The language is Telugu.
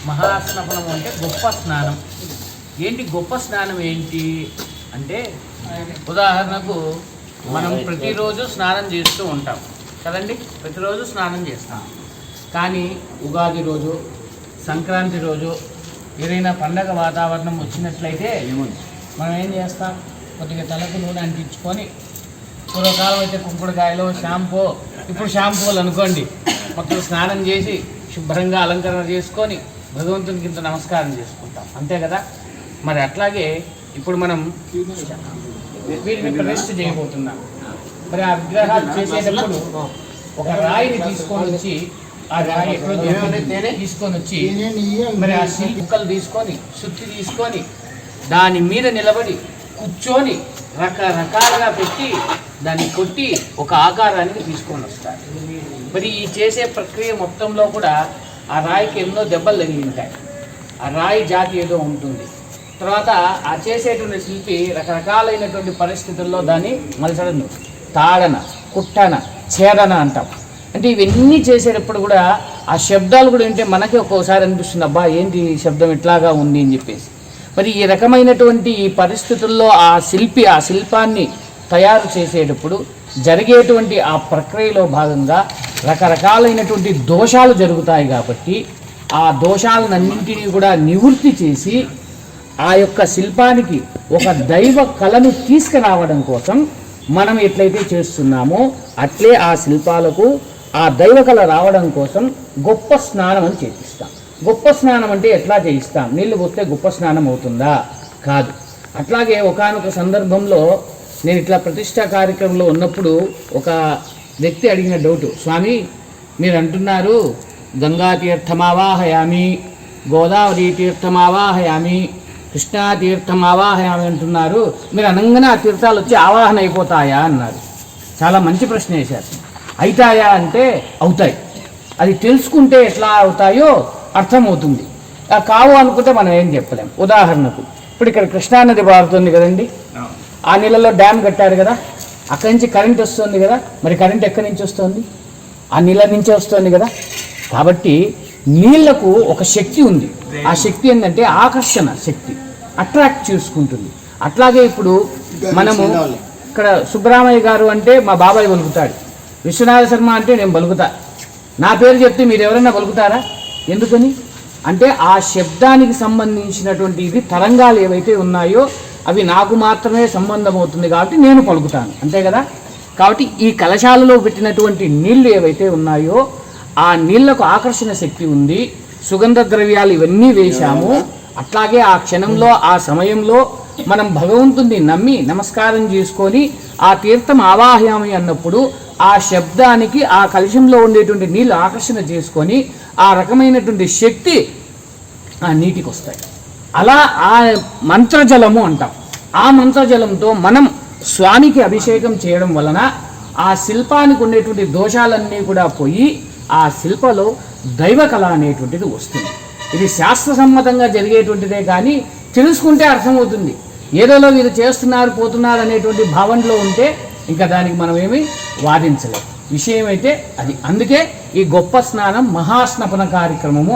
మహాస్నానం అంటే గొప్ప స్నానం. ఏంటి గొప్ప స్నానం ఏంటి అంటే, ఉదాహరణకు మనం ప్రతిరోజు స్నానం చేస్తూ ఉంటాం కదండి, ప్రతిరోజు స్నానం చేస్తాం. కానీ ఉగాది రోజు, సంక్రాంతి రోజు ఏదైనా పండగ వాతావరణం వచ్చినట్లయితే మనం ఏం చేస్తాం, కొద్దిగా తలకు నూనె అంటించుకొని, పూర్వకాలం అయితే కుంకుడుకాయలు, షాంపూ, ఇప్పుడు షాంపూలు అనుకోండి, మొత్తం స్నానం చేసి శుభ్రంగా అలంకరణ చేసుకొని భగవంతునికి ఇంత నమస్కారం చేసుకుంటాం, అంతే కదా. మరి అట్లాగే ఇప్పుడు మనం వీటిని ప్రతిష్ఠ చేయబోతున్నాం. మరి ఆ విగ్రహాలు చేసేటప్పుడు ఒక రాయిని తీసుకొని వచ్చి, ఆ రాయి తీసుకొని వచ్చి, మరి ఆ శిల్పలు తీసుకొని, సుత్తి తీసుకొని, దాని మీద నిలబడి కూర్చొని రకరకాలుగా పెట్టి దాన్ని కొట్టి ఒక ఆకారానికి తీసుకొని వస్తారు. మరి ఈ చేసే ప్రక్రియ మొత్తంలో కూడా ఆ రాయికి ఎన్నో దెబ్బలు తగిలి ఉంటాయి. ఆ రాయి జాతి ఏదో ఉంటుంది. తర్వాత ఆ చేసేటువంటి శిల్పి రకరకాలైనటువంటి పరిస్థితుల్లో దాన్ని మలచడను, తాడన, కుట్టన, ఛేదన అంటాం. అంటే ఇవన్నీ చేసేటప్పుడు కూడా ఆ శబ్దాలు కూడా ఏంటంటే మనకి ఒక్కోసారి అనిపిస్తుంది, అబ్బా ఏంటి ఈ శబ్దం ఇట్లాగా ఉంది అని చెప్పేసి. మరి ఈ రకమైనటువంటి ఈ పరిస్థితుల్లో ఆ శిల్పి ఆ శిల్పాన్ని తయారు చేసేటప్పుడు జరిగేటువంటి ఆ ప్రక్రియలో భాగంగా రకరకాలైనటువంటి దోషాలు జరుగుతాయి. కాబట్టి ఆ దోషాలన్నింటినీ కూడా నివృత్తి చేసి ఆ యొక్క శిల్పానికి ఒక దైవ కళను తీసుకురావడం కోసం మనం ఎట్లయితే చేస్తున్నామో అట్లే ఆ శిల్పాలకు ఆ దైవ కళ రావడం కోసం గొప్ప స్నానం అని చేపిస్తాం. గొప్ప స్నానం అంటే ఎట్లా చేయిస్తాం, నీళ్లు పోస్తే గొప్ప స్నానం అవుతుందా? కాదు. అట్లాగే ఒకానొక సందర్భంలో నేను ఇట్లా ప్రతిష్టా కార్యక్రమంలో ఉన్నప్పుడు ఒక వ్యక్తి అడిగిన డౌటు, స్వామి మీరు అంటున్నారు గంగా తీర్థమావాహయామి, గోదావరి తీర్థమావాహయామి, కృష్ణా తీర్థమావాహయామి అంటున్నారు, మీరు అనగానే ఆ తీర్థాలు వచ్చి ఆవాహన అయిపోతాయా అన్నారు. చాలా మంచి ప్రశ్న వేశారు. అవుతాయా అంటే అవుతాయి. అది తెలుసుకుంటే ఎట్లా అవుతాయో అర్థమవుతుంది. కావు అనుకుంటే మనం ఏం చెప్పలేం. ఉదాహరణకు ఇప్పుడు ఇక్కడ కృష్ణానది పారుతుంది కదండి, ఆ నీళ్ళలో డ్యామ్ కట్టారు కదా, అక్కడి నుంచి కరెంట్ వస్తుంది కదా. మరి కరెంట్ ఎక్కడి నుంచి వస్తుంది? ఆ నీళ్ళ నుంచే వస్తుంది కదా. కాబట్టి నీళ్లకు ఒక శక్తి ఉంది. ఆ శక్తి ఏంటంటే ఆకర్షణ శక్తి, అట్రాక్ట్ చేసుకుంటుంది. అట్లాగే ఇప్పుడు మనము ఇక్కడ సుబ్బరామయ్య గారు అంటే మా బాబాయ్ పలుకుతాడు, విశ్వనాథ శర్మ అంటే నేను పలుకుతా. నా పేరు చెప్తే మీరు ఎవరైనా పలుకుతారా? ఎందుకని అంటే ఆ శబ్దానికి సంబంధించినటువంటి ఇది తరంగాలు ఏవైతే ఉన్నాయో అవి నాకు మాత్రమే సంబంధం అవుతుంది కాబట్టి నేను పలుకుతాను, అంతే కదా. కాబట్టి ఈ కలశాలలో పెట్టినటువంటి నీళ్లు ఏవైతే ఉన్నాయో ఆ నీళ్లకు ఆకర్షణ శక్తి ఉంది. సుగంధ ద్రవ్యాలు ఇవన్నీ వేశాము. అట్లాగే ఆ క్షణంలో ఆ సమయంలో మనం భగవంతుని నమ్మి నమస్కారం చేసుకొని ఆ తీర్థం ఆవాహయామి అన్నప్పుడు ఆ శబ్దానికి ఆ కలశంలో ఉండేటువంటి నీళ్ళు ఆకర్షణ చేసుకొని ఆ రకమైనటువంటి శక్తి ఆ నీటికి వస్తాయి. అలా ఆ మంత్రజలము అంటాం. ఆ మంత్రజలంతో మనం స్వామికి అభిషేకం చేయడం వలన ఆ శిల్పానికి ఉండేటువంటి దోషాలన్నీ కూడా పోయి ఆ శిల్పలో దైవ కళ అనేటువంటిది వస్తుంది. ఇది శాస్త్రసమ్మతంగా జరిగేటువంటిదే కానీ తెలుసుకుంటే అర్థమవుతుంది. ఏదోలో వీరు చేస్తున్నారు పోతున్నారు అనేటువంటి భావనలో ఉంటే ఇంకా దానికి మనం ఏమీ వాదించలేం. విషయం అయితే అది. అందుకే ఈ గొప్ప స్నానం మహాస్నపన కార్యక్రమము